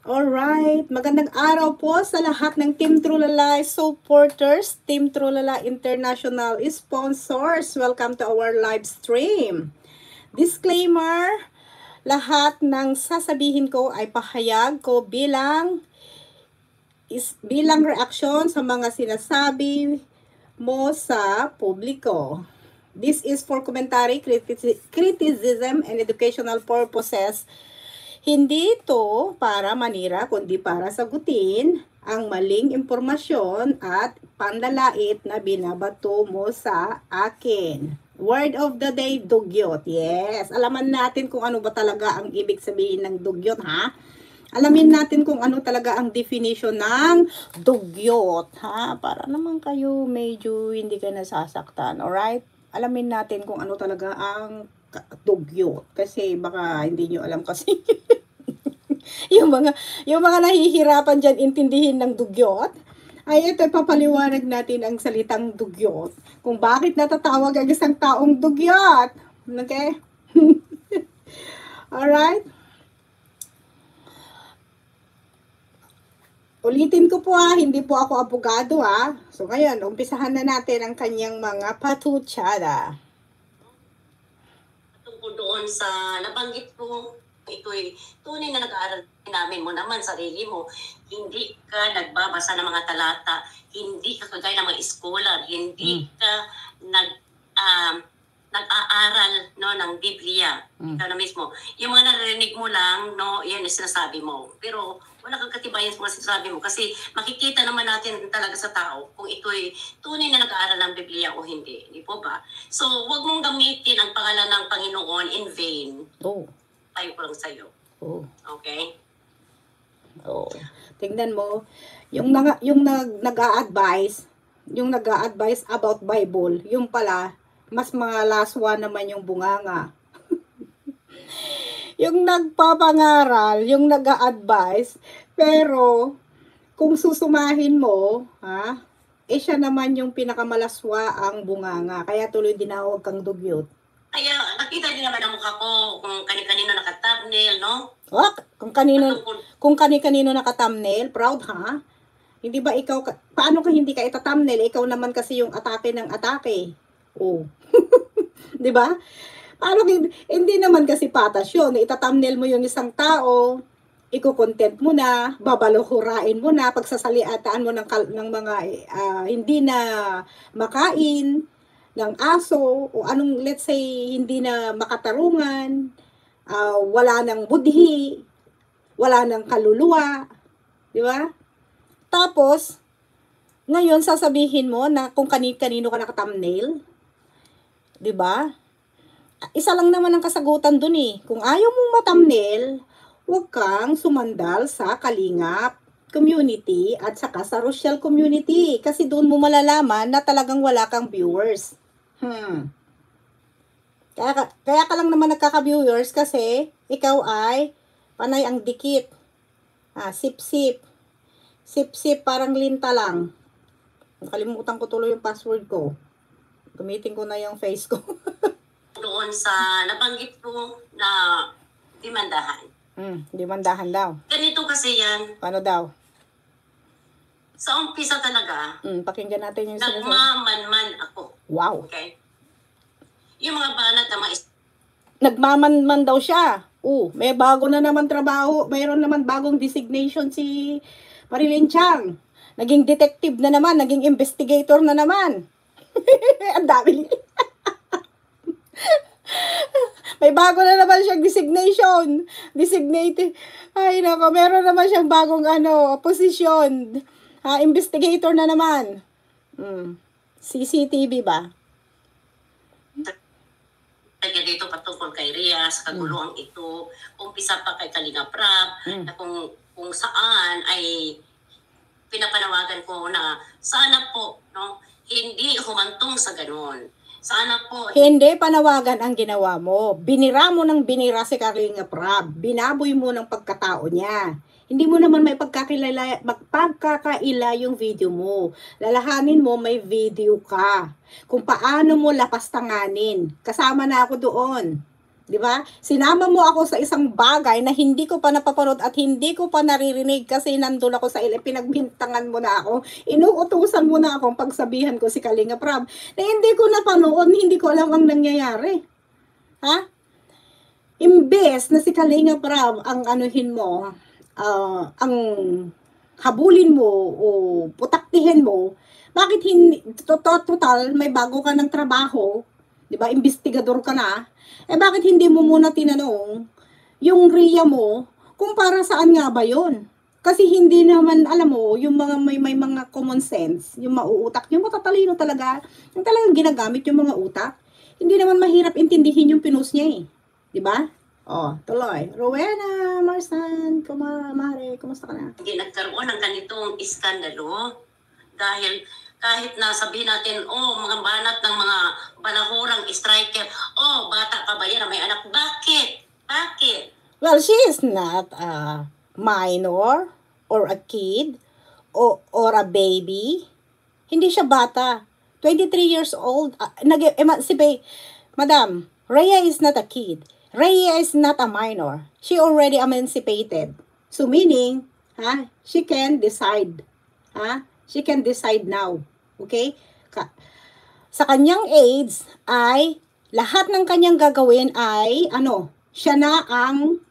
Alright, magandang araw po sa lahat ng Team Trulala supporters, Team Trulala International sponsors. Welcome to our live stream. Disclaimer, lahat ng sasabihin ko ay pahayag ko bilang reaksyon sa mga sinasabi mo sa publiko. This is for commentary, criticism, and educational purposes. Hindi ito para manira, kundi para sagutin ang maling impormasyon at panlalait na binabato mo sa akin. Word of the day, dugyot. Yes, alaman natin kung ano ba talaga ang ibig sabihin ng dugyot, ha? Alamin natin kung ano talaga ang definition ng dugyot, ha? Para naman kayo medyo hindi ka nasasaktan, alright? Alamin natin kung ano talaga ang dugyot. Kasi baka hindi nyo alam kasi yung mga nahihirapan diyan intindihin ng dugyot, ay ito papaliwanag natin ang salitang dugyot. Kung bakit natatawag ang isang taong dugyot. Okay? Alright? Ulitin ko po hindi po ako abogado So ngayon, umpisahan na natin ang kanyang mga patutsada. Tungkol doon sa nabanggit ko, ito'y tunay na nag-aaral namin mo naman sarili mo. Hindi ka nagbabasa ng mga talata, hindi ka kagaya ng mga scholar, hindi ka nag-aaral ng Biblia. Ikaw na mismo. Yung mga narinig mo lang, yan yung sinasabi mo. Pero wala kang katibayan sa mga sinasabi mo kasi makikita naman natin talaga sa tao kung ito'y tunay na nag-aaral ng Biblia o hindi. Hindi po ba? So, wag mong gamitin ang pangalan ng Panginoon in vain. Tayo ko lang sa'yo. Okay? Tingnan mo, yung nag-a-advise about Bible, yung pala, mas mga laswa naman yung bunganga. Yung nagpapangaral, yung nag-a-advise, pero kung susumahin mo, siya naman yung pinakamalaswa ang bunganga. Kaya tuloy dinawag kang dugyot. Kaya nakita niyo naman ang mukha ko kung kani-kanino naka-thumbnail, no? Kung kani-kanino naka-thumbnail, proud Hindi ba ikaw, paano ka hindi ka ita-thumbnail? Ikaw naman kasi yung atake ng atake. 'Di ba? Paano hindi naman kasi patas yun. Ita-thumbnail mo yung isang tao, iko-content mo na, babaluhurain mo na, pagsasaliataan mo ng mga hindi na makain ng aso o anong, let's say, hindi na makatarungan, wala ng budhi, wala ng kaluluwa, di ba? Tapos, ngayon sasabihin mo na kung kanino ka naka-thumbnail, di ba? Isa lang naman ang kasagutan dun Kung ayaw mong ma-thumbnail, huwag kang sumandal sa Kalingap community at saka sa Rochelle community kasi doon mo malalaman na talagang wala kang viewers. Kaya ka lang naman nagkaka-viewers kasi ikaw ay panay ang dikit. Sip-sip. Sip-sip, parang linta lang. Nakalimutan ko tuloy yung password ko. Gamitin ko na yung face ko. Doon sa nabanggit ko na dimandahan. Dimandahan daw. Ganito kasi yan. Paano daw? Sa umpisa talaga, pakinggan natin yung sinasabi. nagmamanman ako. Wow. Okay? Yung mga banat na nagmamanman daw siya. May bago na naman trabaho. Mayroon naman bagong designation si Marilyn Chang. Naging detective na naman. Naging investigator na naman. Ang dami. May bago na naman siyang designation. Designated. Ay, nako. Meron naman siyang bagong posisyon. Investigator na naman. CCTV ba? Dito patungkol kay Ria, sa kaguluhan ito, umpisa pa kay Kalinga Prab, na kung saan ay pinapanawagan ko na sana po, hindi humantong sa ganun. Sana po. Hindi panawagan ang ginawa mo. Binira mo ng binira si Kalinga Prab. Binaboy mo ng pagkatao niya. Hindi mo naman may magpagkakaila yung video mo. Lalahanin mo, may video ka. Kung paano mo lapastanganin. Kasama na ako doon. Di ba? Sinama mo ako sa isang bagay na hindi ko pa napapanood at hindi ko pa naririnig kasi nandun ako sa pinagbintangan mo na ako. Inuutusan mo na akong pagsabihan ko si Kalinga Prab na hindi ko napanood, hindi ko alam ang nangyayari. Ha? Imbes na si Kalinga Prab ang anuhin mo, ang habulin mo o putaktihin mo, bakit hindi, total, may bago ka ng trabaho, di ba, investigador ka na, bakit hindi mo muna tinanong yung RIA mo kung para saan nga ba yon? Kasi hindi naman, alam mo, yung mga may mga common sense, yung mauutak, yung matatalino talaga, yung talagang ginagamit yung mga utak, hindi naman mahirap intindihin yung pinost niya eh. Di ba? Oh, tuloy. Rowena, Marsan, Mare, kumusta ka na? Hindi nagkaroon ng ganitong iskandalo dahil kahit na sabihin natin, mga banat ng mga balahurang striker, bata pa ba yan, may anak, bakit? Bakit? Well, she is not a minor or a kid or a baby. Hindi siya bata. 23 years old. Nag-emancipate. Madam, Rhea is not a kid. Rhea is not a minor. She already emancipated. So meaning, she can decide. She can decide now. Okay? Sa kanyang age ay lahat ng kanyang gagawin ay siya na ang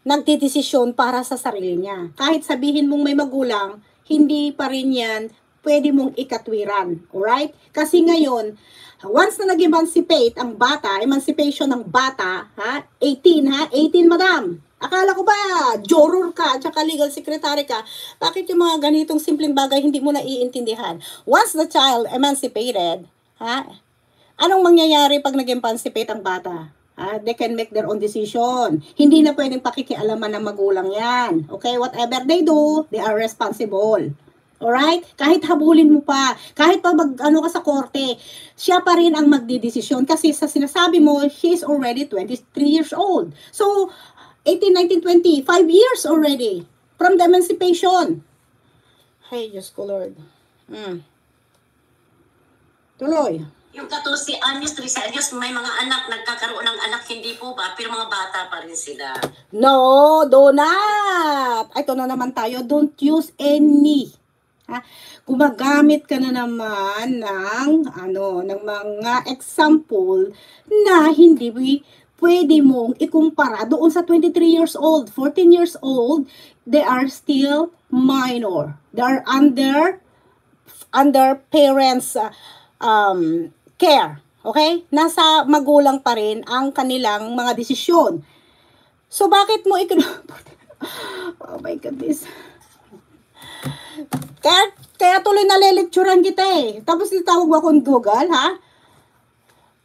nagdedesisyon para sa sarili niya. Kahit sabihin mong may magulang, hindi pa rin yan pwede mong ikatwiran. Alright? Kasi ngayon, once na nag-emancipate ang bata, emancipation ng bata, 18 madam. Akala ko ba, juror ka, tsaka legal secretary ka, bakit yung mga ganitong simpleng bagay hindi mo na iintindihan? Once the child emancipated, anong mangyayari pag nag-emancipate ang bata? They can make their own decision. Hindi na pwedeng pakikialaman ng magulang yan. Okay? Whatever they do, they are responsible. Alright? Kahit habulin mo pa, kahit pa ka sa korte, siya pa rin ang magdidesisyon kasi sa sinasabi mo, she is already 23 years old. So, 18, 19, 20, 5 years already from the emancipation. Hey, Diyos ko Lord. Tuloy. Yung 14 anyos, 13 anyos, may mga anak, nagkakaroon ng anak, hindi po ba? Pero mga bata pa rin sila. No, do not. Ito na naman tayo. Don't use any. Gumagamit ka na naman ng mga example na hindi pwede mong ikumpara doon sa 23 years old, 14 years old, they are still minor. They are under parents' care. Okay? Nasa magulang pa rin ang kanilang mga desisyon. So, bakit mo oh my goodness. Kaya tuloy nalelekturan kita eh. Tapos itawag mo akong Google,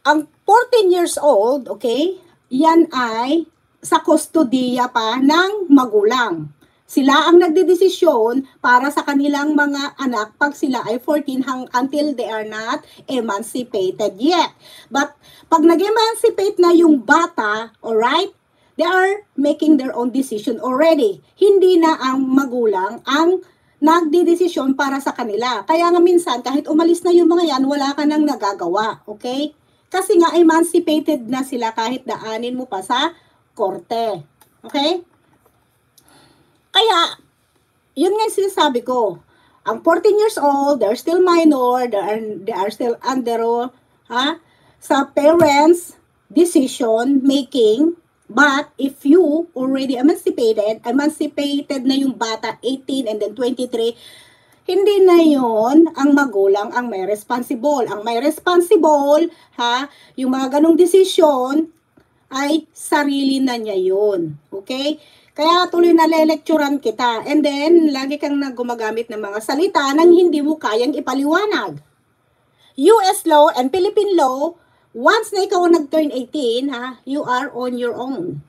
Ang 14 years old, okay, yan ay sa kustodiya pa ng magulang. Sila ang nagdedesisyon para sa kanilang mga anak pag sila ay 14 until they are not emancipated yet. But pag nag-emancipate na yung bata, alright, they are making their own decision already. Hindi na ang magulang ang nagdedesisyon para sa kanila. Kaya nga minsan, kahit umalis na yung mga yan, wala ka nang nagagawa. Okay? Kasi nga, emancipated na sila kahit daanin mo pa sa korte. Okay? Kaya, yun nga yung sinasabi ko. Ang 14 years old, they're still minor, they are still under sa parents' decision making. But if you already emancipated na yung bata 18 and then 23, hindi na yon ang magulang ang may responsible. Ang may responsible, yung mga ganong desisyon ay sarili na niya yun. Okay? Kaya tuloy na lelekturan kita. And then, lagi kang gumagamit ng mga salita nang hindi mo kayang ipaliwanag. US law and Philippine law, once na ikaw nag-turn 18, you are on your own.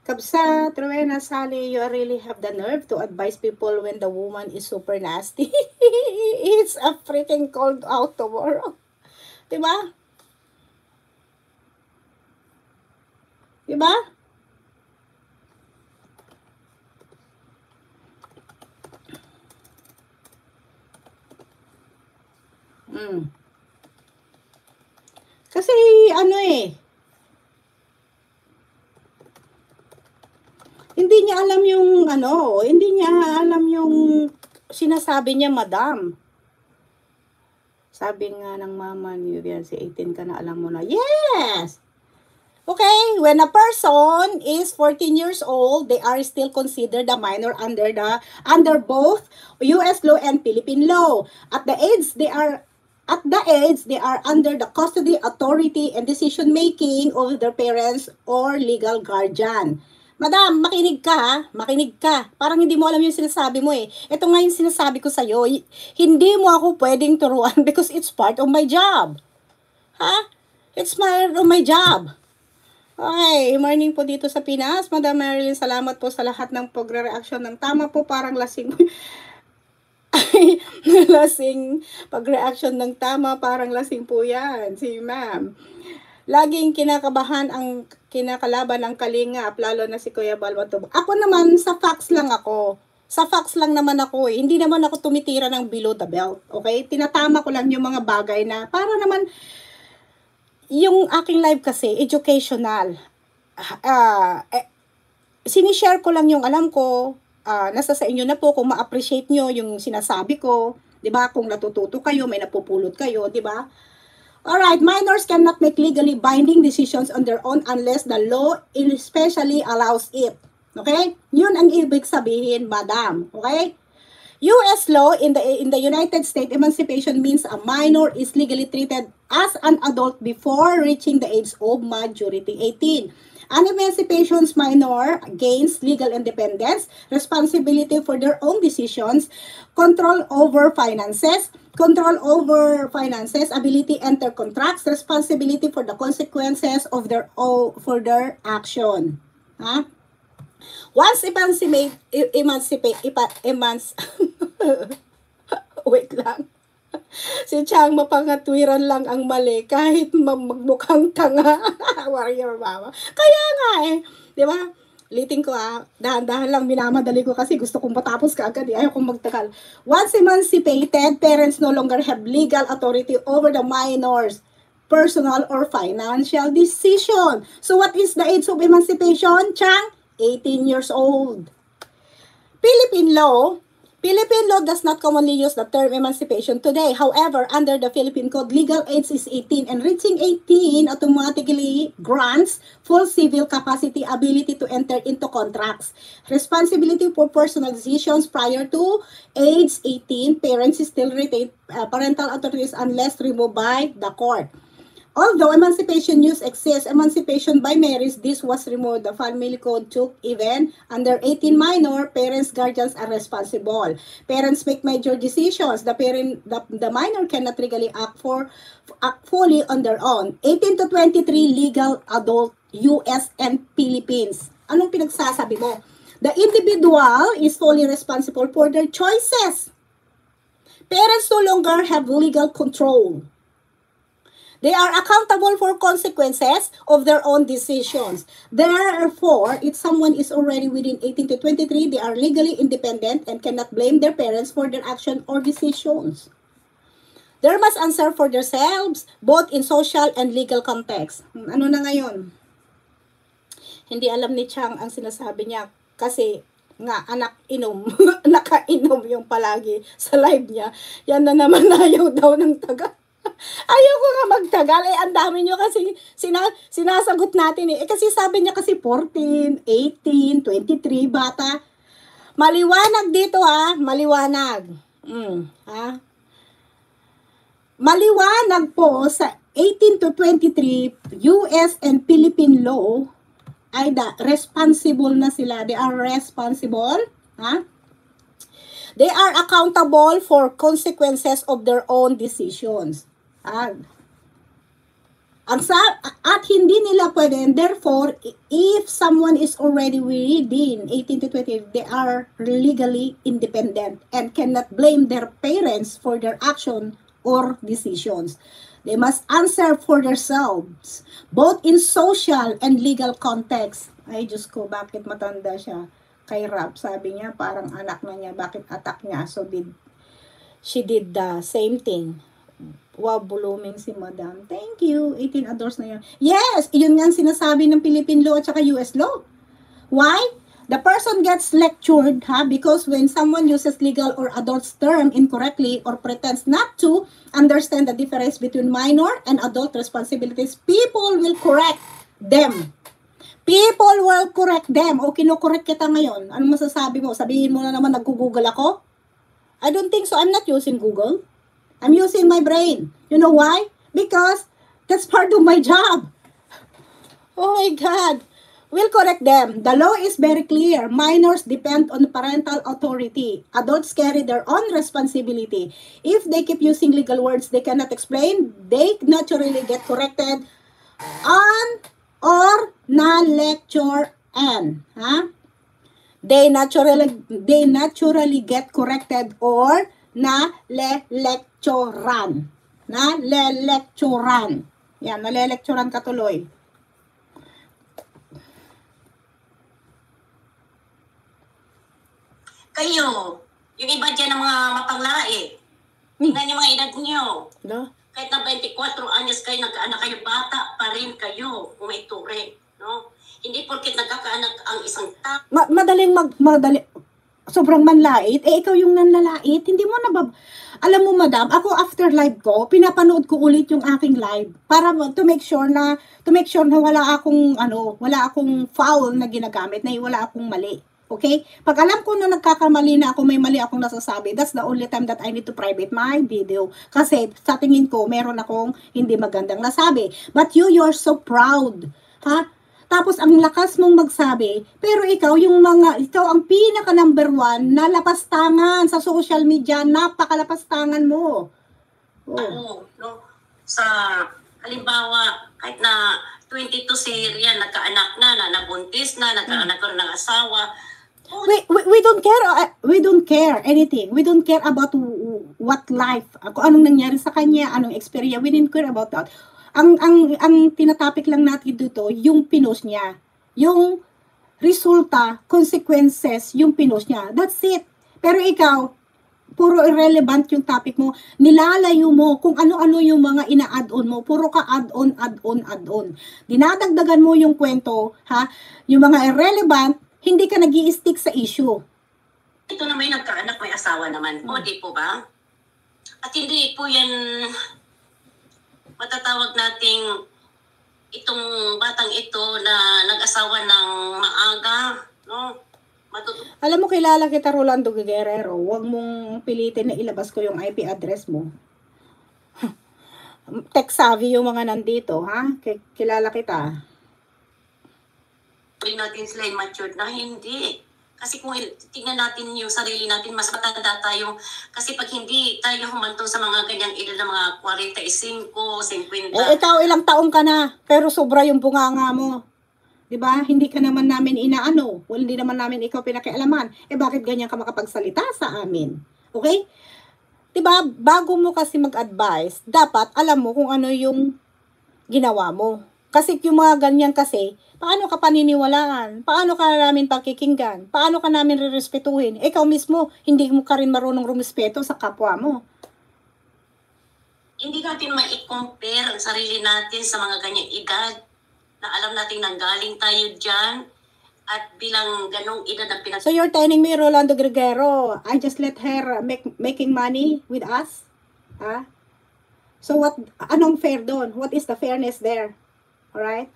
Kabsa, Rowena, Sally, you really have the nerve to advise people when the woman is super nasty. It's a freaking cold out tomorrow. Diba? Diba? Kasi ano eh. Hindi niya alam yung ano, hindi niya alam yung sinasabi niya, madam. Sabi nga ng mama niyo, yan, si 18 ka na, alam mo na. Yes! Okay, when a person is 14 years old, they are still considered a minor under both US law and Philippine law. At the age they are under the custody, authority, and decision making of their parents or legal guardian. Madam, makinig ka ha, makinig ka. Parang hindi mo alam yung sinasabi mo eh. Ito nga yung sinasabi ko sa'yo, hindi mo ako pwedeng turuan because it's part of my job. Ha? It's part of my job. Okay, morning po dito sa Pinas. Madam Marilyn, salamat po sa lahat ng pagre-reaction ng tama po, parang lasing. Lasing, pag-reaction ng tama, parang lasing po yan, si ma'am. Laging kinakalaban ang kalingap, lalo na si Kuya Balbatub. Ako naman, sa facts lang ako. Sa facts lang naman ako eh. Hindi naman ako tumitira ng below the belt. Okay? Tinatama ko lang yung mga bagay na para naman, yung aking live kasi, educational. Sinishare ko lang yung alam ko. Nasa sa inyo na po kung ma-appreciate nyo yung sinasabi ko. 'Di ba? Kung natututo kayo, may napupulot kayo, 'di ba? Alright, minors cannot make legally binding decisions on their own unless the law especially allows it. Okay? Yun ang ibig sabihin, madam. Okay? US law in the United States, emancipation means a minor is legally treated as an adult before reaching the age of majority 18. An emancipation's minor gains legal independence, responsibility for their own decisions, control over finances, ability to enter contracts, responsibility for the consequences of their action. Ha? Once wait lang. Si Chang mapangatwiran lang ang mali kahit magmukhang tanga. Warrior mama. Kaya nga eh. Di ba? Liting ko dahan-dahan lang, minamadali ko kasi gusto kong matapos kaagad eh. Ayaw kong magtagal. Once emancipated, parents no longer have legal authority over the minors' personal or financial decision. So what is the age of emancipation, Chang? 18 years old. Philippine law does not commonly use the term emancipation today. However, under the Philippine Code, legal age is 18 and reaching 18 automatically grants full civil capacity, ability to enter into contracts, responsibility for personal decisions prior to age 18. Parents still retain parental authorities unless removed by the court. Although emancipation use exists, emancipation by marriage, this was removed. The family code took even under 18 minor, parents, guardians are responsible. Parents make major decisions. The minor cannot legally act fully on their own. 18 to 23 legal adult US and Philippines. Anong pinagsasabi mo? The individual is fully responsible for their choices. Parents no longer have legal control. They are accountable for consequences of their own decisions. Therefore, if someone is already within 18 to 23, they are legally independent and cannot blame their parents for their action or decisions. They must answer for themselves, both in social and legal context. Ano na ngayon? Hindi alam ni Chang ang sinasabi niya kasi nga anak inom, nakainom yung palagi sa live niya. Yan na naman, ayaw daw ng taga. Ayaw ko nga magtagal. Ang dami nyo kasi sinasagot natin eh. Kasi sabi niya kasi 14, 18, 23, bata. Maliwanag dito maliwanag. Ha? Maliwanag po sa 18 to 23 US and Philippine law ay responsible na sila. They are responsible. Ha? They are accountable for consequences of their own decisions. At hindi nila pwede, therefore, if someone is already within 18 to 20, they are legally independent and cannot blame their parents for their action or decisions. They must answer for themselves, both in social and legal context. Ay, Diyos ko, bakit matanda siya? Kay Rap, sabi niya, parang anak na niya, bakit attack niya? So, she did the same thing. Wow, blooming si Madam. Thank you. 18 adults na yun. Yes, yun nga ang sinasabi ng Philippine law at saka US law. Why? The person gets lectured, because when someone uses legal or adult's term incorrectly or pretends not to understand the difference between minor and adult responsibilities, people will correct them. People will correct them. O kino-correct kita ngayon. Anong masasabi mo? Sabihin mo na naman nag-google ako? I don't think so. I'm not using Google. I'm using my brain. You know why? Because that's part of my job. Oh my God. We'll correct them. The law is very clear. Minors depend on parental authority. Adults carry their own responsibility. If they keep using legal words they cannot explain, they naturally get corrected on or na-lecture and. They naturally get corrected or na-le-lecturean. Na-le-lecturean. Yan, nale-lecturean katuloy. Kayo, yung iba dyan ng mga mapanglae, tingnan yung mga edad nyo. No? Kahit na 24 anyos kayo, nagkaanak kayo, bata pa rin kayo kung may ture. No? Hindi porket nagkakaanak ang isang tao. Madali, sobrang manlait. Ikaw yung nanlalait. Hindi mo alam mo, madam, ako after live ko, pinapanood ko ulit yung aking live para to make sure na wala akong foul na ginagamit, na wala akong mali. Okay? Pag alam ko na nagkakamali na ako, may mali akong nasasabi, that's the only time that I need to private my video. Kasi sa tingin ko, meron akong hindi magandang nasabi. But you're so proud. Tapos ang lakas mong magsabi, pero ikaw ang pinaka number 1 na lapastangan sa social media, napakalapastangan mo. Oo, no? Sa halimbawa, kahit na 22 si Rian, nagkaanak na, nabuntis na, nagkaanak ko ng asawa. We don't care anything. We don't care about what life, kung anong nangyari sa kanya, anong experience. We didn't care about that. Ang tinatapik lang natin dito, yung pinost niya. Yung resulta, consequences, yung pinost niya. That's it. Pero ikaw, puro irrelevant yung topic mo. Nilalayo mo kung ano-ano yung mga ina-add-on mo. Puro ka add-on. Dinadagdagan mo yung kwento, yung mga irrelevant, hindi ka nag-i-stick sa issue. Ito na may nagkaanak, may asawa naman po, di po ba? At hindi po yan matatawag nating itong batang ito na nag-asawa ng maaga, no? Alam mo, kilala kita, Rolando Guerrero. Huwag mong pilitin na ilabas ko yung IP address mo. Tech savvy yung mga nandito, kilala kita. Hindi natin sila matured na, hindi. Kasi kung tingnan natin yung sarili natin, mas matanda tayo. Kasi pag hindi tayo humantong sa mga ganyang edad na mga 45, 50. Ikaw ilang taong ka na, pero sobra yung bunganga mo. Diba? Hindi ka naman namin inaano. Well, hindi naman namin ikaw pinakialaman. Bakit ganyan ka makapagsalita sa amin? Okay? Diba? Bago mo kasi mag-advise, dapat alam mo kung ano yung ginawa mo. Kasi yung mga ganyan kasi, paano ka paniniwalaan? Paano ka namin pakikinggan? Paano ka namin rerespetuhin? Ikaw mismo, hindi mo ka rin marunong rumispeto sa kapwa mo. Hindi natin ma-compare ang sarili natin sa mga ganyang edad na alam natin nanggaling tayo dyan at bilang ganong edad na So you're telling me, Rolando Guerrero, I just let her making money with us? So anong fair doon? What is the fairness there? Alright?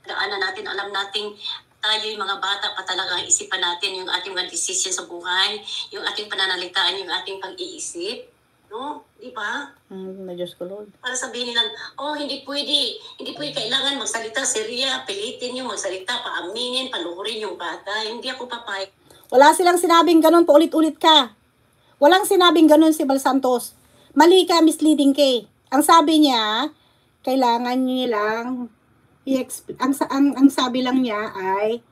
Daanan natin, alam natin tayo yung mga bata pa talaga, isipan natin yung ating mga decision sa buhay, yung ating pananalitaan, yung ating pag-iisip. No? Di ba? Diyos ko, Lord. Para sabihin nilang, hindi pwede, kailangan magsalita, Seria, pilitin yung magsalita, paaminin, paluhurin yung bata. Hindi ako papayag. Wala silang sinabing ganun, paulit-ulit ka. Walang sinabing ganun si Bal Santos. Mali ka, misleading ka. Ang sabi niya, kailangan nilang ang sabi lang niya ay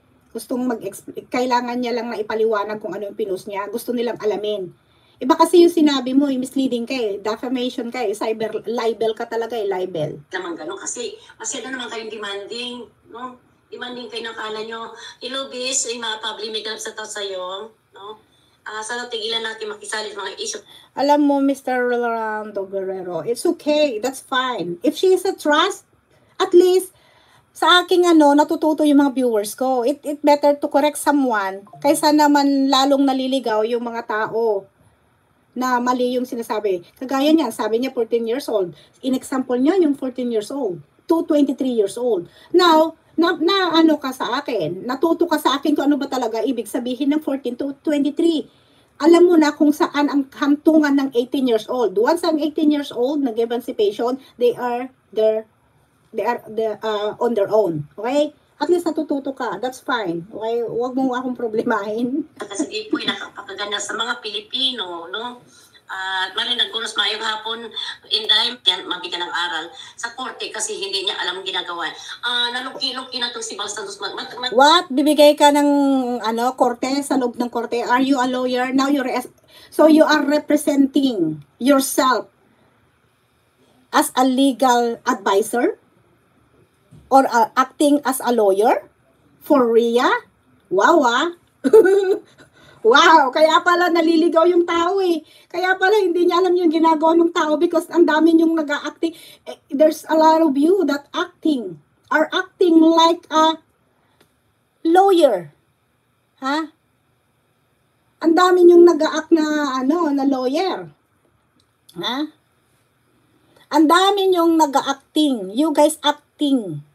kailangan niya lang na ipaliwanag kung ano yung pinost niya. Gusto nilang alamin. Iba kasi yung sinabi mo, misleading ka defamation ka cyber libel ka talaga libel. Naman gano'n kasi masyado naman kayong demanding, no? Demanding kayo ng kala nyo, hello bis, ay mga public make up sa tao sa'yo, no? Sana tigilan natin makisali sa mga issue. Alam mo, Mr. Rolando Guerrero, it's okay. That's fine. If she is a trust, at least, sa aking natututo yung mga viewers ko. It better to correct someone kaysa naman lalong naliligaw yung mga tao na mali yung sinasabi. Kagaya niya, sabi niya 14 years old. In example niya, yung 14 years old to 23 years old. Now, ano ka sa akin, natuto ka sa akin kung ano ba talaga ibig sabihin ng 14 to 23. Alam mo na kung saan ang hantungan ng 18 years old. Once ang 18 years old, nag-emancipation, they are on their own. Okay? At least natututo ka. That's fine. Okay? Huwag mo akong problemahin. Kasi di po nakapagaganda sa mga Pilipino, no? At marinig ko mayong hapon, inday, mabigyan ng aral sa korte kasi hindi niya alam ginagawa. Naluki-luki na itong si Bal Santos. What? Bibigay ka ng korte, sa loob ng korte? Are you a lawyer? Now so you are representing yourself as a legal advisor? Or acting as a lawyer? For Rhea? Wow, Wow, kaya pala naliligaw yung tao eh. Kaya pala hindi niya alam yung ginagawa ng tao because ang dami yung nag-acting. There's a lot of you that are acting like a lawyer. Ha? Ang dami yung nag-act na na lawyer. Ha? Ang dami yung nag-acting. You guys acting.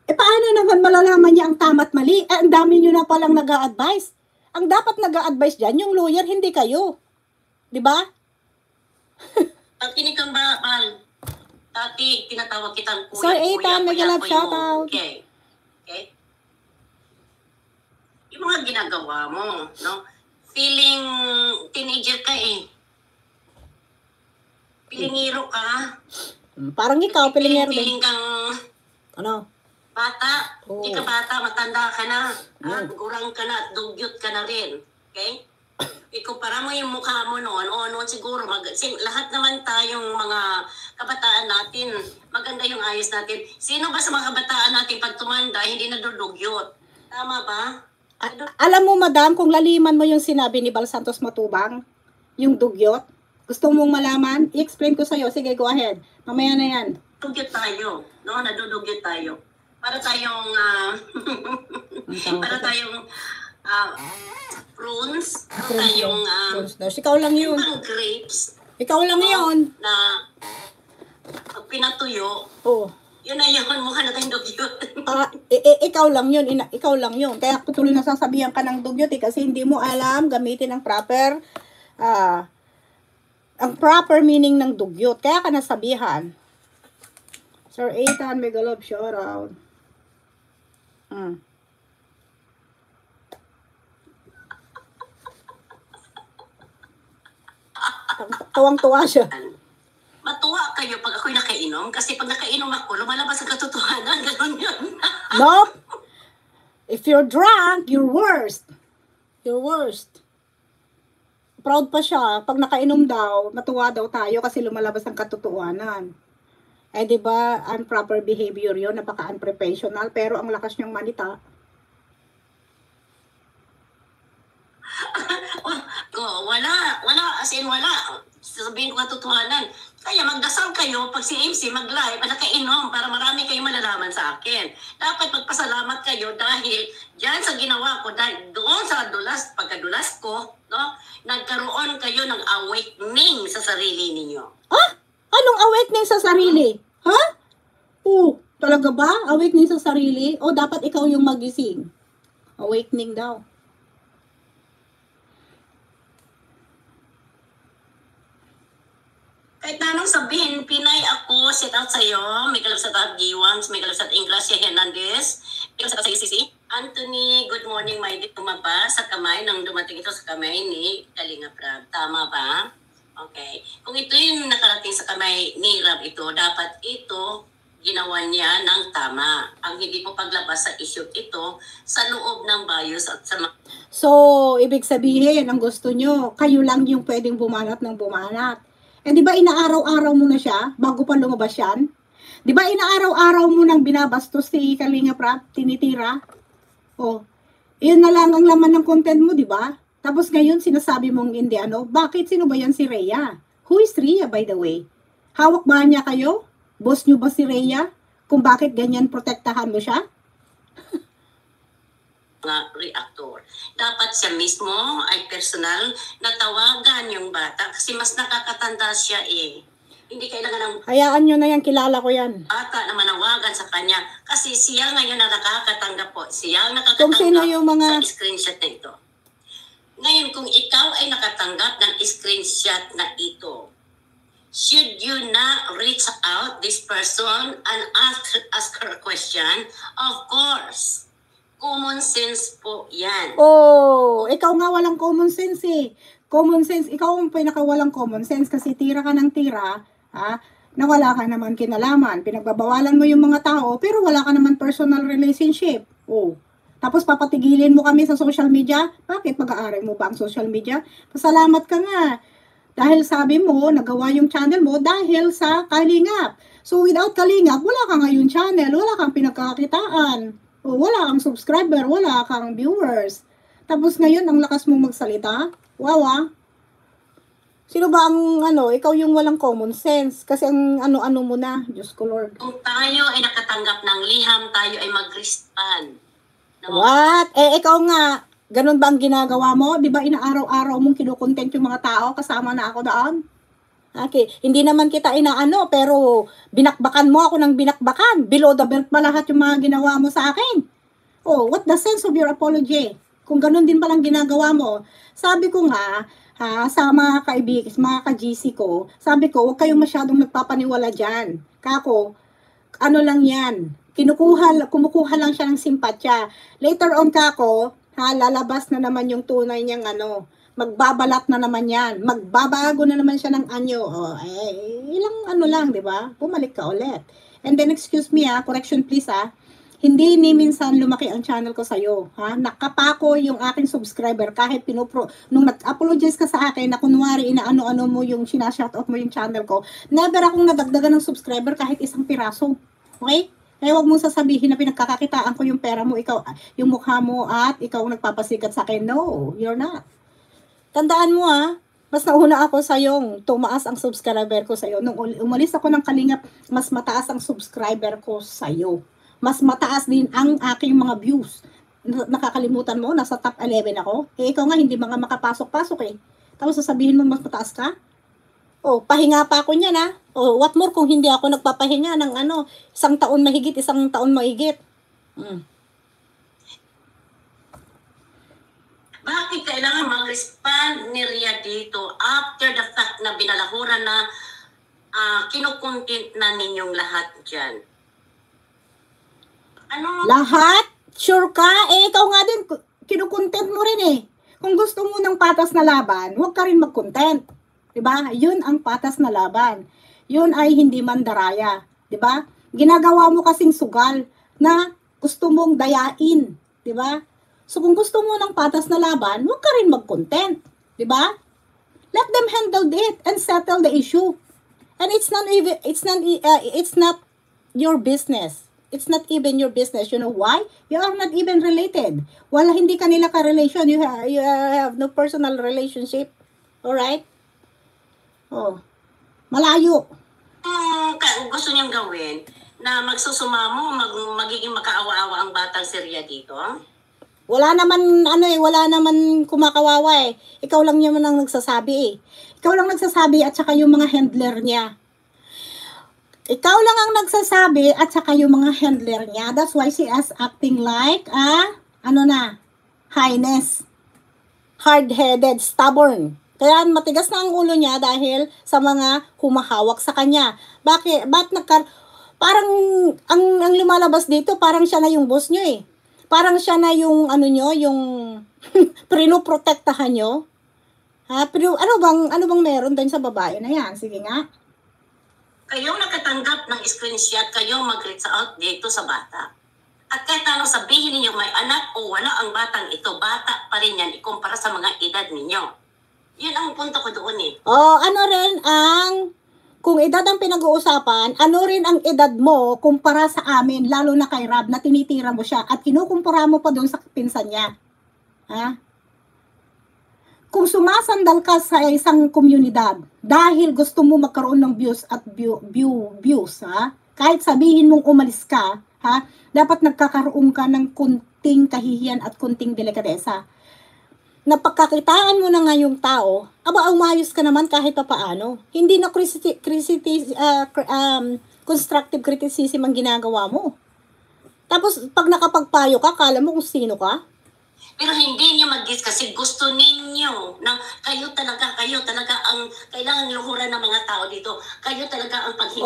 Paano naman malalaman niya ang tama at mali? Ang dami nyo na palang nag-a-advise. Ang dapat nag-a-advise dyan, yung lawyer, hindi kayo. Di ba? Kinig kang Bal. Dati, tinatawag kitang kuya. Sir Ethan, nag-love shoutout. Okay. Okay? Yung mga ginagawa mo, no? Feeling teenager ka eh. Pilingiro ka. Parang ikaw, pilingero din. Feeling kang bata, hindi ka bata, matanda ka na. Gurang ka na, dugyot ka na rin. Okay? Ikumpara mo yung mukha mo noon, noon siguro, lahat naman tayong mga kabataan natin, maganda yung ayos natin. Sino ba sa mga kabataan natin pag tumanda, hindi nadudugyot? Tama ba? Alam mo, madam, kung laliman mo yung sinabi ni Bal Santos Matubang, yung dugyot, gusto mong malaman? I-explain ko sa'yo. Sige, go ahead. Mamaya na yan. Dugyot tayo. No? Nadudugyot tayo. Para tayong prunes, tayong ikaw lang yun. Grapes. Ikaw lang yun. Na pinatuyo. Yun na yun, mukha na tayong dugyot. Ikaw lang yun. Ikaw lang yun. Kaya tuloy nasasabihan ka ng dugyot kasi hindi mo alam gamitin ang proper meaning ng dugyot. Kaya ka nasabihan. Sir Ethan, mega love shoutout. Tuwang-tuwa siya. Matuwa kayo pag ako'y nakainom kasi pag nakainom ako, lumalabas ang katotohanan. Ganon yun. Nope. If you're drunk, you're worst. You're worst. Proud pa siya. Pag nakainom daw, matuwa daw tayo kasi lumalabas ang katotohanan. Diba, improper behavior yun, napaka-unprofessional, pero ang lakas niyang manita. Wala, as in wala. Sabihin ko katotohanan. Kaya magdasal kayo pag si MC mag-live, nakainom para marami kayong malalaman sa akin. Dapat magpasalamat kayo dahil dyan sa ginawa ko, dahil doon sa pagkadulas ko, no, nagkaroon kayo ng awakening sa sarili ninyo. Anong awakening sa sarili? Talaga ba? Awakening sa sarili? O dapat ikaw yung magising? Awakening daw. Kahit na anong sabihin, Pinay ako, sit out sa'yo, may kalabsat at Giwangs, may kalabsat Inglacia Hernandez, may kalabsat sa'yo Sisi. Anthony, good morning, my dear. Tumaba sa kamay nang dumating ito sa kamay ni Kalinga Prab. Tama ba? Okay. Kung ito yung nakarating sa kamay ni Rab ito, dapat ito ginawa niya ng tama. Ang hindi po paglabas sa issue ito sa loob ng bios at sa So, ibig sabihin, ang gusto nyo, kayo lang yung pwedeng bumanat ng bumanat. Di ba inaaraw-araw mo na siya bago pa lumabas yan? Di ba inaaraw-araw mo nang binabastos si Kalinga Prab, tinitira? Yun na lang ang laman ng content mo, di ba? Tapos ngayon, sinasabi mong hindi ano. Bakit? Sino ba yan si Rhea? Who is Rhea, by the way? Hawak ba niya kayo? Boss nyo ba si Rhea? Kung bakit ganyan protektahan mo siya? Mga reactor. Dapat siya mismo ay personal na tawagan yung bata kasi mas nakakatanda siya eh. Hindi kailangan ng Hayaan nyo na yan, kilala ko yan. bata na manawagan sa kanya kasi siya ngayon na nakakatanggap po. Siya ang Kung sino nakakatanggap yung mga... sa screenshot na ito. Ngayon, kung ikaw ay nakatanggap ng screenshot na ito, should you not reach out this person and ask her a question? Of course. Common sense po yan. Oh, ikaw nga walang common sense eh. Common sense, ikaw ang pinakawalang common sense kasi tira ka ng tira, ha? Na wala ka naman kinalaman. Pinagbabawalan mo yung mga tao, pero wala ka naman personal relationship. Oh. Tapos papatigilin mo kami sa social media? Bakit mag-aaral mo ba ang social media? Pasalamat ka nga. Dahil sabi mo, nagawa yung channel mo dahil sa Kalingap. So without Kalingap, wala ka ngayon channel, wala kang pinagkakakitaan. O, wala kang subscriber, wala kang viewers. Tapos ngayon, ang lakas mong magsalita? Wow ah. Sino ba ang ikaw yung walang common sense? Kasi ang ano-ano mo na, Diyos ko Lord. Kung tayo ay nakatanggap ng liham, tayo ay mag-respond. No? What? Ikaw nga, ganun ba ang ginagawa mo? Di ba inaaraw-araw mong kinukontent yung mga tao? Kasama na ako doon. Okay, hindi naman kita inaano, pero binakbakan mo ako ng binakbakan. Below the belt pa lahat yung mga ginawa mo sa akin. Oh, what the sense of your apology? Kung ganun din palang ginagawa mo. Sabi ko nga, sa mga kaibigan, mga ka-GC ko, sabi ko, huwag kayong masyadong nagpapaniwala dyan. Kako, ano lang yan, kumukuha lang siya ng simpatya. Later on kako, lalabas na naman yung tunay niyang magbabalat na naman yan. Magbabago na naman siya ng anyo. Ilang lang, di ba? Bumalik ka ulit. And then, excuse me correction please hindi ni minsan lumaki ang channel ko sa'yo. Nakapako yung aking subscriber kahit nung nag-apologize ka sa akin na kunwari inaano-ano mo yung sinashoutout mo yung channel ko, never akong nadagdagan ng subscriber kahit isang piraso. Okay? Kaya wag mong sasabihin na pinagkakakitaan ko yung pera mo, ikaw, yung mukha mo at ikaw nagpapasikat sa akin. No, you're not. Tandaan mo mas nauna ako sa yung tumaas ang subscriber ko sa iyo. Nung umalis ako ng Kalingap, mas mataas ang subscriber ko sa iyo. Mas mataas din ang aking mga views. Nakakalimutan mo, nasa top 11 ako. Ikaw nga, hindi mga makapasok-pasok eh. Tapos sasabihin mo mas mataas ka? Oh, pahinga pa ako niyan Oh, what more kung hindi ako nagpapahinga ng isang taon mahigit. Bakit kailangan mag-respond ni Rhea dito after the fact na binalahuran na kinukontent na ninyong lahat dyan? Lahat? Sure ka? Ikaw nga din, kinukontent mo rin eh. Kung gusto mo ng patas na laban, huwag ka rin mag-content. Diba? Yun ang patas na laban. Yun ay hindi mandaraya. Diba? Ginagawa mo kasing sugal na gusto mong dayain. Diba? So kung gusto mo ng patas na laban, huwag ka rin mag-content. Diba? Let them handle it and settle the issue. And it's not your business. It's not even your business. You know why? You are not even related. Wala, hindi kanila ka-relation. You have no personal relationship. Alright? Oh. Malayo. Gusto niyang gawin na magsusumamo, magiging makaawa-awa ang batang si Rhea dito? Wala naman, wala naman kumakawawa eh. Ikaw lang naman ang nagsasabi eh. Ikaw lang nagsasabi at saka yung mga handler niya. Ikaw lang ang nagsasabi at saka yung mga handler niya. That's why she is acting like highness. Hard-headed, stubborn. Kaya matigas na ang ulo niya dahil sa mga humahawak sa kanya. Bakit parang ang lumalabas dito, parang siya na yung boss niyo eh. Parang siya na yung yung pinoprotektahan niyo. Pero ano bang meron din sa babae na yan? Sige nga. Kayong nakatanggap ng screenshot, kayong mag-reach out dito sa bata. At kahit anong sabihin ninyo may anak o wala ang batang ito, bata pa rin yan ikumpara sa mga edad ninyo. Yun ang punto ko doon eh. Kung edad ang pinag-uusapan, ano rin ang edad mo kumpara sa amin, lalo na kay Rab na tinitira mo siya at kinukumpara mo pa doon sa pinsan niya. Ha? Kung sumasandal ka sa isang komunidad dahil gusto mo magkaroon ng views at views, ha? Kahit sabihin mong umalis ka, ha? Dapat nagkakaroon ka ng kunting kahihiyan at kunting delikadesa. Napagkakitaan mo na nga yung tao, umayos ka naman kahit pa paano. Hindi na constructive criticism ang ginagawa mo. Tapos, pag nakapagpayo ka, kala mo kung sino ka? Pero hindi niyo mag-gets kasi gusto ninyo na kayo talaga ang kailangan luhuran ng mga tao dito. Kayo talaga ang paghingi.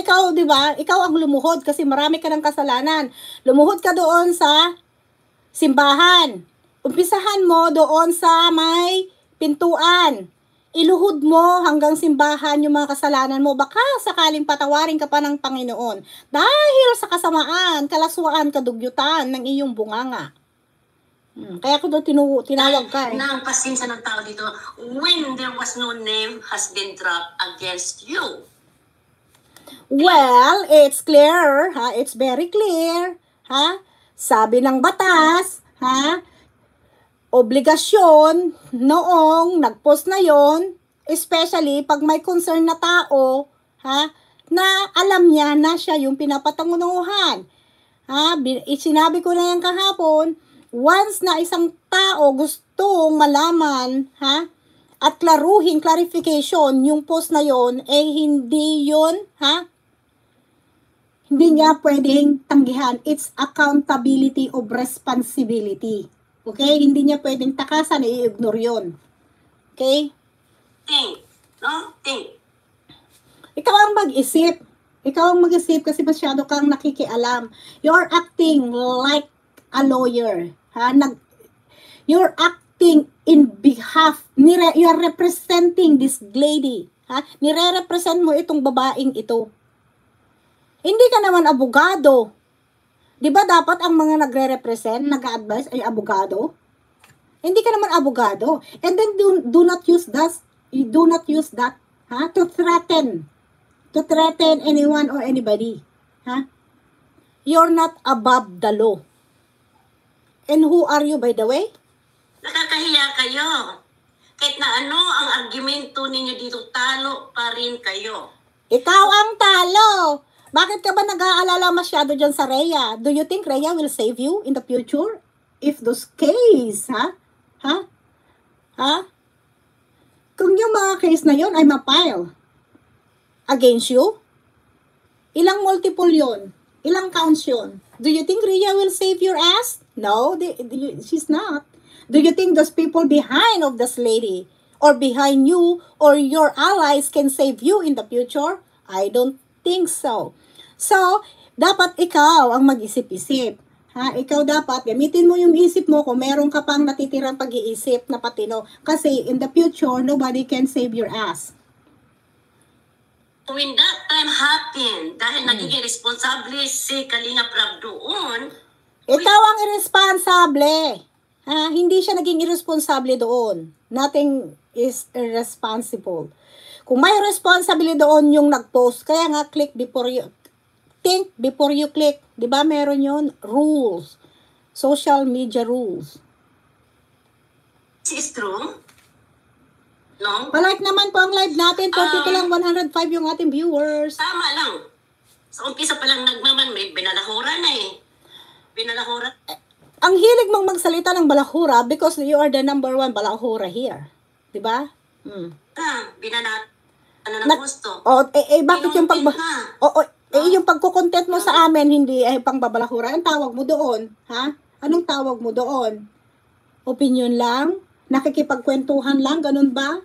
Ikaw, di ba? Ikaw ang lumuhod kasi marami ka ng kasalanan. Lumuhod ka doon sa simbahan. Umpisahan mo doon sa may pintuan. Iluhod mo hanggang simbahan yung mga kasalanan mo. Baka sakaling patawarin ka pa ng Panginoon. Dahil sa kasamaan, kalaswaan, kadugyutan ng iyong bunganga. Kaya ko doon tinawag ka. Nang pasensya ng tao dito when there was no name has been dropped against you. Well, it's clear, ha? It's very clear, ha? Sabi ng batas, ha? Obligasyon noong nag-post na yon, especially pag may concern na tao, ha? Na alam niya na siya yung pinapatangunuhan. Ha? Sinabi ko na yan kahapon, once na isang tao gustong malaman, ha? At clarification, yung post na yon, hindi yon, ha? Hindi niya pwedeng tanggihan. It's accountability of responsibility. Okay? Hindi niya pwedeng takasan, i-ignore yun. Okay? Think. No? Think. Ikaw ang mag-isip. Ikaw ang mag-isip kasi masyado kang nakikialam. You're acting like a lawyer. Ha? You're acting in behalf, you're representing this lady. Ha? Nire-represent mo itong babaeng ito. Hindi ka naman abogado. Di ba dapat ang mga nagre-represent, nag-advise ay abogado? Hindi ka naman abogado. And then do not use that, ha? To threaten anyone or anybody. Ha? You're not above the law. And who are you, by the way? Nakakahiya kayo. Kahit na ano ang argumento ninyo dito, talo pa rin kayo. Ikaw ang talo. Bakit ka ba nag-aalala masyado dyan sa Rhea? Do you think Rhea will save you in the future? If those case, ha? Ha? Ha? Kung yung mga case na yon ay mapile against you, ilang multiple yon? Ilang counts yon? Do you think Rhea will save your ass? No, she's not. Do you think those people behind of this lady or behind you or your allies can save you in the future? I don't think so. So, dapat ikaw ang mag-isip-isip. Ha? Ikaw dapat, gamitin mo yung isip mo kung meron ka pang natitirang pag-iisip na patino. Kasi in the future, nobody can save your ass. When that time happened, dahil nagiging responsable si Kalinga Prab doon, ikaw ang irresponsable. Ha? Hindi siya naging irresponsable doon. Nothing is irresponsible. Kung may responsibility doon yung nag-post, kaya nga click before you think, before you click. Di ba meron yun? Rules. Social media rules. this is true. No? Palike naman po ang live natin. 42 lang, 105 yung ating viewers. Tama lang. Sa umpisa pa lang may binalahura na eh. Binalahura. Ang hilig mong magsalita ng balahura because you are the number one balahura here. Di ba? Binanat. Ano na gusto? Bakit yung yung pagko-content mo sa amin hindi pang babalahura. Ang tawag mo doon, ha? Anong tawag mo doon? Opinion lang? Nakikipagkwentuhan lang, ganun ba?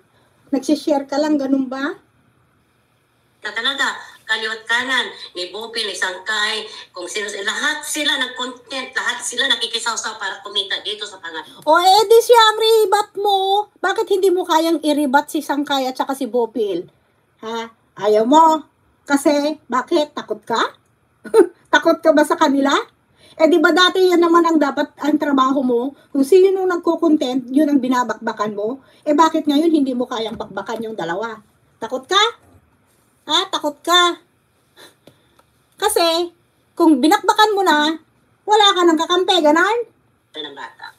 Nagsishare ka lang, ganun ba? Talaga, kaliwat kanan, ni Bopil, ni Sangkay, kung sino sila, lahat sila nag-content, lahat sila nakikisawsaw para kumita dito sa pangalan. Di siya ang ribat mo. Bakit hindi mo kayang iribat si Sangkay at saka si Bopil? Ha? Ayaw mo? Kasi, bakit? Takot ka? Takot ka ba sa kanila? Di ba dati yan naman ang dapat ang trabaho mo? Kung sino nagko-content, yun ang binabakbakan mo. Bakit ngayon hindi mo kayang bakbakan yung dalawa? Takot ka? Takot ka? Kasi, kung binakbakan mo na, wala ka nang kakampi, ganon? Ng bata.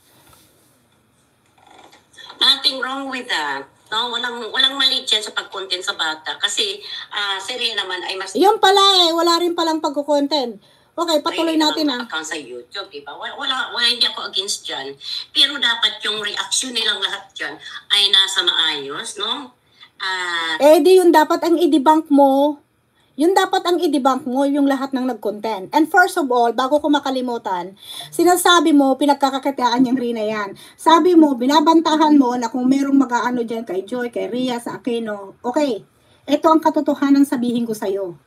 Nothing wrong with that. No, walang mali dyan sa pag-content sa bata. Kasi, si Rhea naman ay mas... Yun pala wala rin palang pagko-content. Okay, patuloy natin account sa YouTube, di ba? Wala, hindi ako against dyan. Pero dapat yung reaction nilang lahat dyan ay nasa maayos, no? Di yun dapat ang i-debunk mo. Yun dapat ang i-debunk mo, yung lahat ng nag-content. And first of all, bago ko makalimutan, sinasabi mo, pinagkakakitaan niyang Rina yan. Sabi mo, binabantahan mo na kung merong mag-aano dyan kay Joy, kay Rhea, sa Aquino. Okay, ito ang katotohanan sabihin ko sa'yo.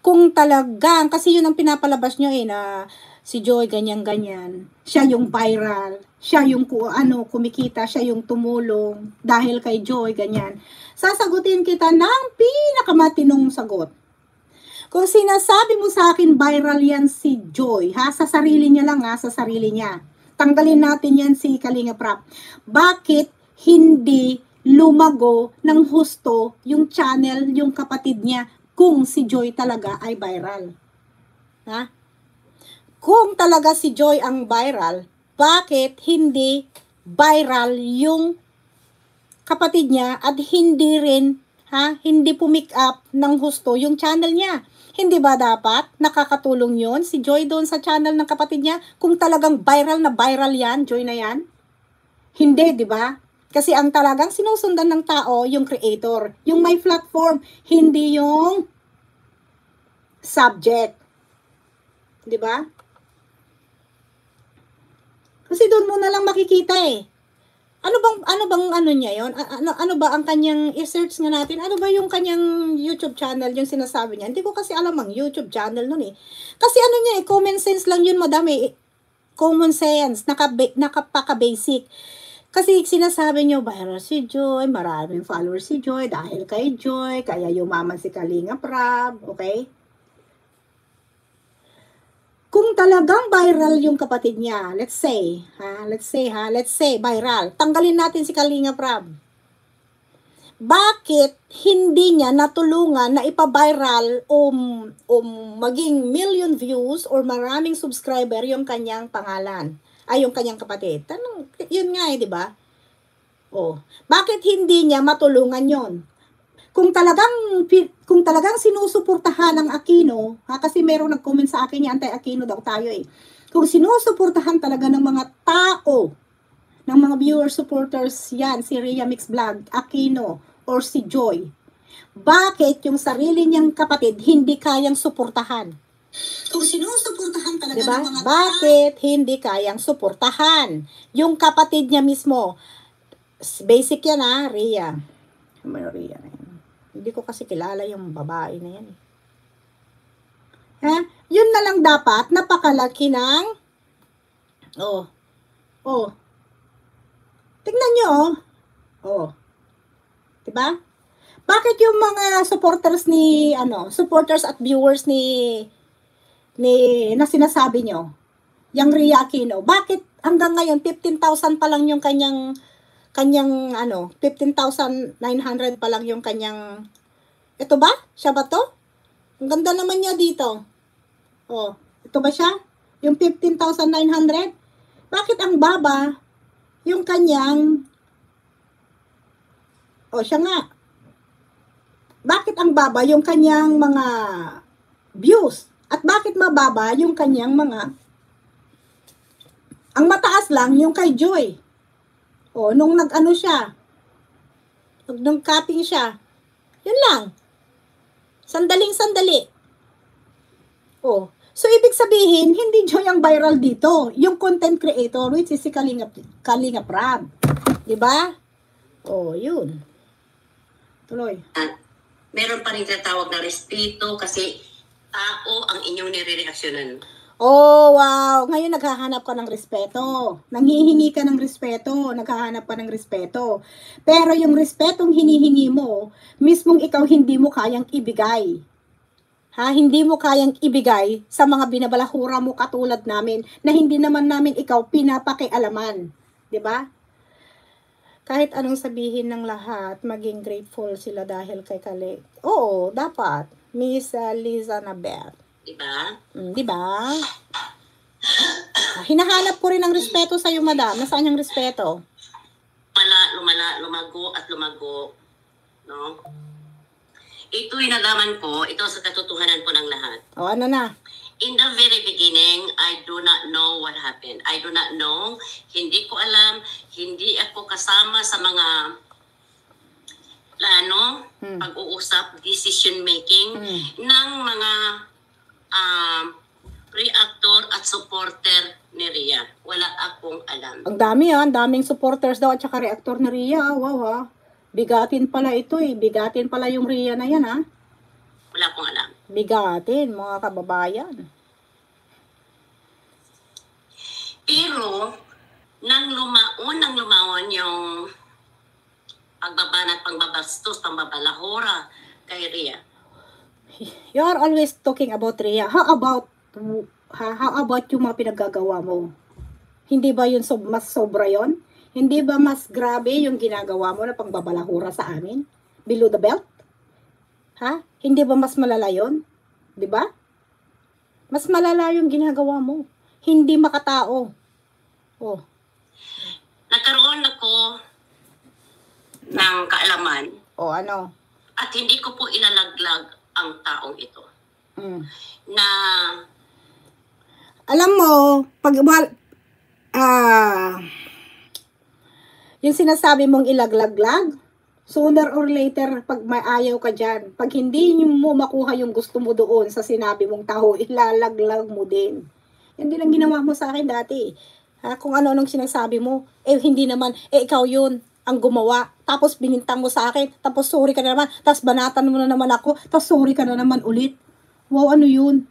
Kung talagang, kasi yun ang pinapalabas nyo na si Joy ganyan-ganyan, siya yung viral, siya yung kumikita, siya yung tumulong dahil kay Joy, ganyan. Sasagutin kita ng pinakamatinong sagot. Kung sinasabi mo sa akin viral yan si Joy, sa sarili niya lang sa sarili niya. Tanggalin natin yan si Kalinga Prab. Bakit hindi lumago ng husto yung channel, yung kapatid niya, kung si Joy talaga ay viral? Kung talaga si Joy ang viral, bakit hindi viral yung kapatid niya at hindi rin, hindi pumick up ng husto yung channel niya? Hindi ba dapat nakakatulong yon si Joy doon sa channel ng kapatid niya? Kung talagang viral na viral yan, Joy na yan? Hindi, di ba? Kasi ang talagang sinusundan ng tao, yung creator, yung may platform, hindi yung subject. Di ba? Kasi doon mo na lang makikita Ano bang niya yon? Ano ba ang kanyang i-search nga natin? Ano ba yung kanyang YouTube channel yung sinasabi niya? Hindi ko kasi alam ang YouTube channel nun Kasi niya common sense lang yun, madam Common sense, nakapaka-basic. Kasi sinasabi niyo, viral si Joy, maraming followers si Joy dahil kay Joy, kaya yumaman si Kalinga Prab, okay? Kung talagang viral yung kapatid niya, let's say viral, tanggalin natin si Kalinga Prab. Bakit hindi niya natulungan na ipa-viral o maging million views or maraming subscriber yung kanyang pangalan? Ay, yung kanyang kapatid. Yun nga di ba? Bakit hindi niya matulungan yon? Kung talagang sinusuportahan ng Aquino, kasi merong nag-comment sa akin, anti-Aquino daw tayo Kung sinusuportahan talaga ng mga tao, ng mga viewers, supporters yan, si Rhea Mix Vlog, Aquino, or si Joy, bakit yung sarili niyang kapatid hindi kayang suportahan? Kung sinusuportahan talaga ng mga bakit hindi kayang suportahan yung kapatid niya mismo? Basic yan Rhea. Rhea na yan. Hindi ko kasi kilala yung babae na yan Yun na lang dapat, napakalaki ng tignan nyo diba? Bakit yung mga supporters supporters at viewers na sinasabi nyo, yung Rhea Aquino, bakit hanggang ngayon 15,000 pa lang yung kanyang 15,900 pa lang yung kanyang, ito ba? Siya ba to? Ang ganda naman niya dito. Ito ba siya? Yung 15,900? Bakit ang baba yung kanyang, siya nga. Bakit ang baba yung kanyang mga views? At bakit mababa yung kanyang mga, ang mataas lang yung kay Joy. Nung siya, nung capping siya, yun lang. Sandaling-sandali. So, ibig sabihin, hindi Joy ang viral dito. Yung content creator, which is si Kalinga Prab. Diba? Yun. Tuloy. Meron pa rin tinatawag na respeto kasi tao ang inyong nire-reaksyonan. Wow! Ngayon naghahanap ka ng respeto. Nanghihingi ka ng respeto. Naghahanap ka ng respeto. Pero yung respetong hinihingi mo, mismong ikaw hindi mo kayang ibigay. Hindi mo kayang ibigay sa mga binabalahura mo katulad namin na hindi naman namin ikaw pinapakialaman. 'Di ba? Kahit anong sabihin ng lahat, maging grateful sila dahil kay Kali. Oo, dapat. Miss Liza Nabeth. Diba? Diba? Hinahanap ko rin ang respeto sa iyo, madam. Nasaan yung respeto? lumago at lumago, no? Ito'y nalaman ko, ito sa katotohanan po ng lahat. O, ano na? In the very beginning, I do not know what happened. I do not know, hindi ko alam, hindi ako kasama sa mga plano, pag-uusap, decision making ng mga reactor at supporter ni Ria. Wala akong alam. Ang dami ang daming supporters daw at saka reactor ni Ria. Wow ha. Bigatin pala ito eh. Bigatin pala yung Ria na yan ha. Wala akong alam. Bigatin mga kababayan. Pero, nang lumaon yung pagbabanat, pangbabastos, pambabalahora kay Ria. You are always talking about Ria. How about yung mga pinaggagawa mo? Hindi ba yun mas sobra yon? Hindi ba mas grabe yung ginagawa mo na pangbabalahura sa amin? Below the belt? Ha? Hindi ba mas malala yun? Di ba? Mas malala yung ginagawa mo. Hindi makatao. Oh. Nagkaroon ako ng kaalaman. O ano? At hindi ko po ilalaglag ang taong ito. Na alam mo, yung sinasabi mong ilaglaglag, sooner or later, pag may ayaw ka dyan, pag hindi mo makuha yung gusto mo doon sa sinabi mong tao, ilalaglag mo din. Yan din ang ginawa mo sa akin dati. Ha? Kung ano-anong sinasabi mo, hindi naman, ikaw yun ang gumawa. Tapos binintang mo sa akin, tapos sorry ka na naman, tapos banatan mo na naman ako, tapos sorry ka na naman ulit. Wow, ano yun?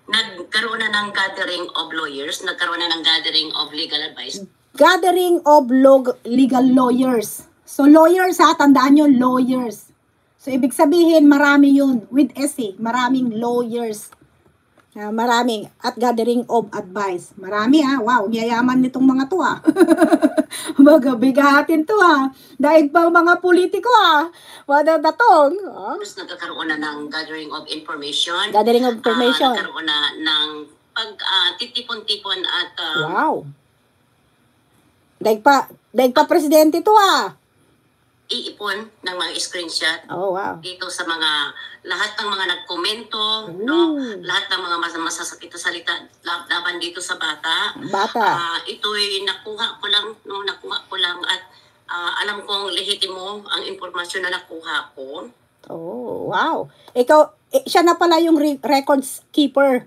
nagkaroon na ng gathering of lawyers, nagkaroon na ng gathering of legal advice. Gathering of legal lawyers. So lawyers ha, tandaan nyo, lawyers. So ibig sabihin, marami yun. With S maraming lawyers. Maraming. At gathering of advice. Marami ha. Wow, yayaman nitong mga to ha. Magabigatin to ha. Daig pang mga politiko ha. Wadadatong. Tapos nagkakaroon na ng gathering of information. Gathering of information. Nagkaroon na ng titipon-tipon at wow. Daig pa presidente to ha. iipon ng mga screenshot. Oh, wow. Dito sa mga, lahat ng mga nagkomento, no? Lahat ng mga masasakit na salita laban dito sa bata. Ito'y nakuha ko lang at alam kong lehitimo ang impormasyon na nakuha ko. Oh, wow. Ikaw, siya na pala yung records keeper.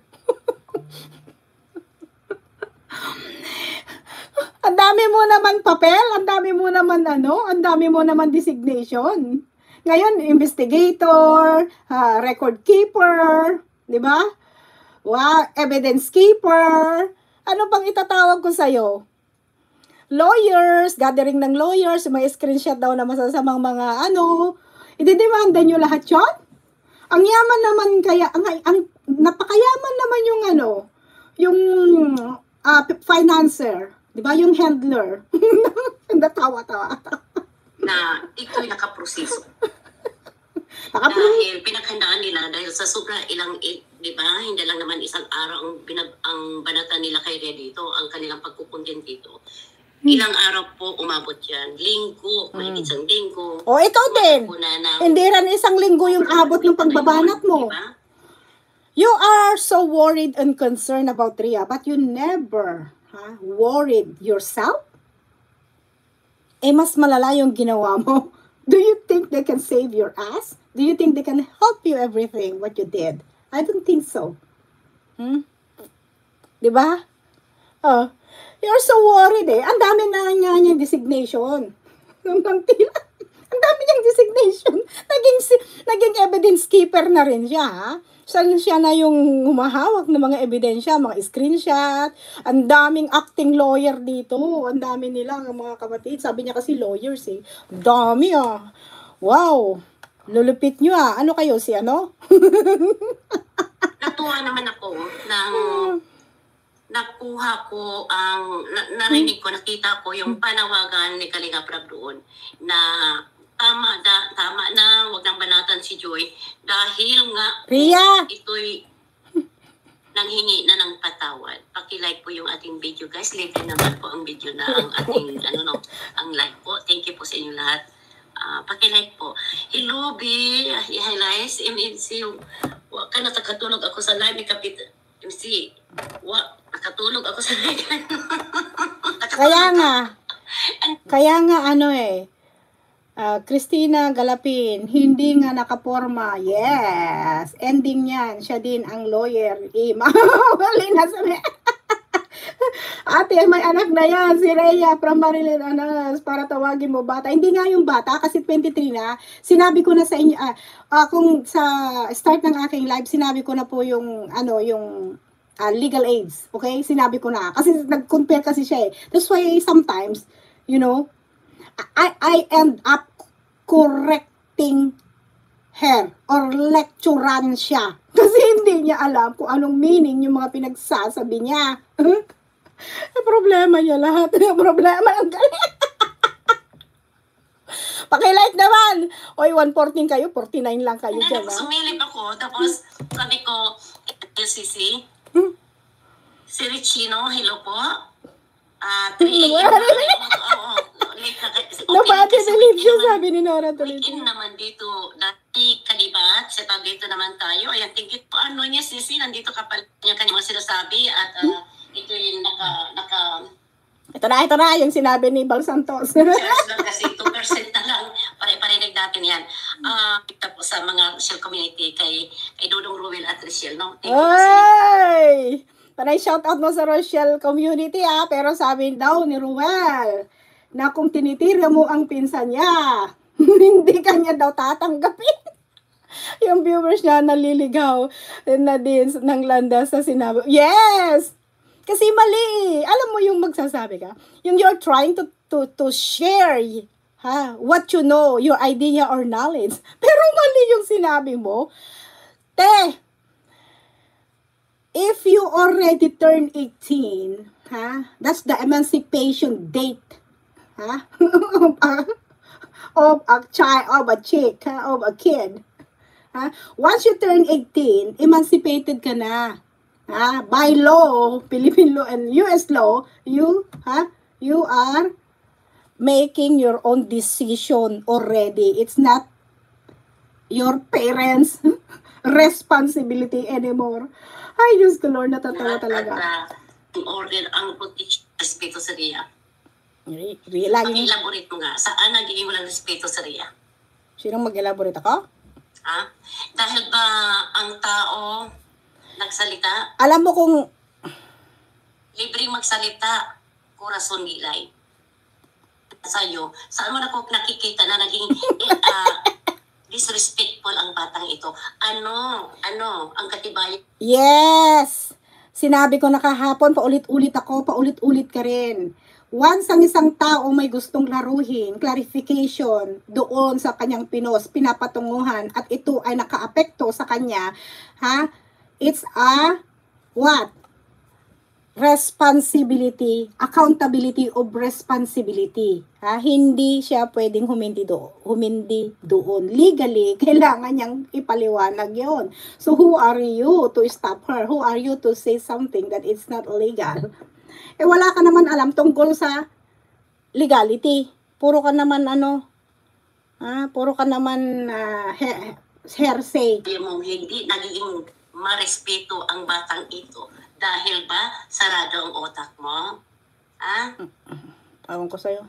Ang dami mo naman papel, ang dami mo naman ang dami mo naman designation. Ngayon, investigator, record keeper, di ba? Wow, evidence keeper. Ano pang itatawag ko sa'yo? Lawyers, gathering ng lawyers, may screenshot daw na masasamang mga ididemanda nyo lahat yun? Ang yaman naman kaya, ang napakayaman naman yung financer. Diba yung handler? Natawa-tawa. Na ito'y nakaproseso. Dahil pinaghandaan nila dahil sa sobra ilang, di ba, hindi lang naman isang araw ang banatan nila kay Ria dito, ang kanilang pagkukuntin dito. Ilang araw po umabot yan. Linggo, mahigit isang linggo. O, ikaw din. Hindi rin isang linggo yung abot ng pagbabanat mo. Diba? You are so worried and concerned about Ria, but you never worried yourself? Mas malala yung ginawa mo. Do you think they can save your ass? Do you think they can help you everything what you did? I don't think so. Diba? Oh, you're so worried Ang dami na nga niyang designation. Ang dami niyang designation. Naging evidence keeper na rin siya, ha? Siya na yung humahawak ng mga ebidensya, mga screenshot. Ang daming acting lawyer dito. Ang dami nila, mga kapatid. Sabi niya kasi lawyers Ang dami Wow. Lulupit nyo Ano kayo Natuwa naman ako nang nakuha ko narinig ko, nakita ko yung panawagan ni Kalinga Prab doon na tama na, wag nang banatan si Joy dahil nga Ria, ito'y nanghingi na ng patay. magpatawad. Paki-like po yung ating video, guys. Libre naman po ang video na ang ating, ang live po. Thank you po sa inyo lahat. Paki-like po. Hello, B. Hi, guys. MNC. Wa ka nakatulog ako sa live ni Kapit. MC. Nakatulog ako sa live. Kaya nga Christina Galapin, hindi nga nakaporma. Yes. Ending yan. Siya din ang lawyer. Wali na sabi. Ate, may anak na yan. Si Rhea from Marilyn Anas. Para tawagin mo bata. Hindi nga yung bata kasi 23 na. Sinabi ko na sa inyo, kung sa start ng aking live, sinabi ko na po yung, legal age. Okay? Sinabi ko na. Kasi nag-compare kasi siya eh. That's why sometimes, I end up correcting her or lecturean siya. Kasi hindi niya alam kung anong meaning yung mga pinagsasabi niya. Problema niya lahat. Problema ang galing. Paki-like naman. Oy, 114 kayo, 49 lang kayo dyan. Sumilip ako, tapos sabi ko, LCC, si Richino, hello po. 3 Nobody believe siya, sabi ni Nora Tolito. Weekend naman dito, dati kalibat, sa dito naman tayo. Ayan, thank you po. Ano niya, Sisi, nandito ka pala niya kanyang sinasabi at ito yung Ito na, yung sinabi ni Bal Santos. shares lang kasi 2% na lang. Pare-parinig natin yan. Kita po sa mga Rochelle community kay Dudong Ruel at Rochelle, no? Thank you po sa Ay! Panay shout out mo sa Rochelle community pero sabi daw ni Ruel na kung tinitira mo ang pinsan niya, hindi kanya daw tatanggapin. Yung viewers niya naliligaw na din ng landas sa sinabi. Yes! Kasi mali. Alam mo yung magsasabi ka? Yung you're trying to share what you know, your idea or knowledge. Pero mali yung sinabi mo. If you already turn 18, that's the emancipation date, of a child, of a chick, of a kid. Once you turn 18, emancipated ka na. By law, Philippine law and US law, you are making your own decision already. It's not your parents' responsibility anymore. Ay, Diyos ko, Lord, natatawa talaga. Order ang protection respeto sa RIA. Lagi. Elaborate mo nga, saan nagiging walang respeto sa RIA? Sinong mag-elaborate ako? Dahil ba ang tao nagsalita? Alam mo kung libreng magsalita, corazon nilay. Sa'yo, saan mo na po nakikita na naging disrespectful ang batang ito? Ano ang katibayan? Yes! Sinabi ko na kahapon, paulit-ulit ako, paulit-ulit ka rin. Once ang isang tao may gustong laruhin, clarification doon sa kanyang pinapatunguhan at ito ay nakaapekto sa kanya, it's a what? Responsibility, accountability of responsibility. Hindi siya pwedeng humindi doon. Legally, kailangan niyang ipaliwanag yon. So who are you to stop her? Who are you to say something that it's not legal? Wala ka naman alam tungkol sa legality. Puro ka naman hearsay. Yung hindi nagiging marespeto ang batang ito dahil ba sarado ang otak mo? Ewan ko sa'yo.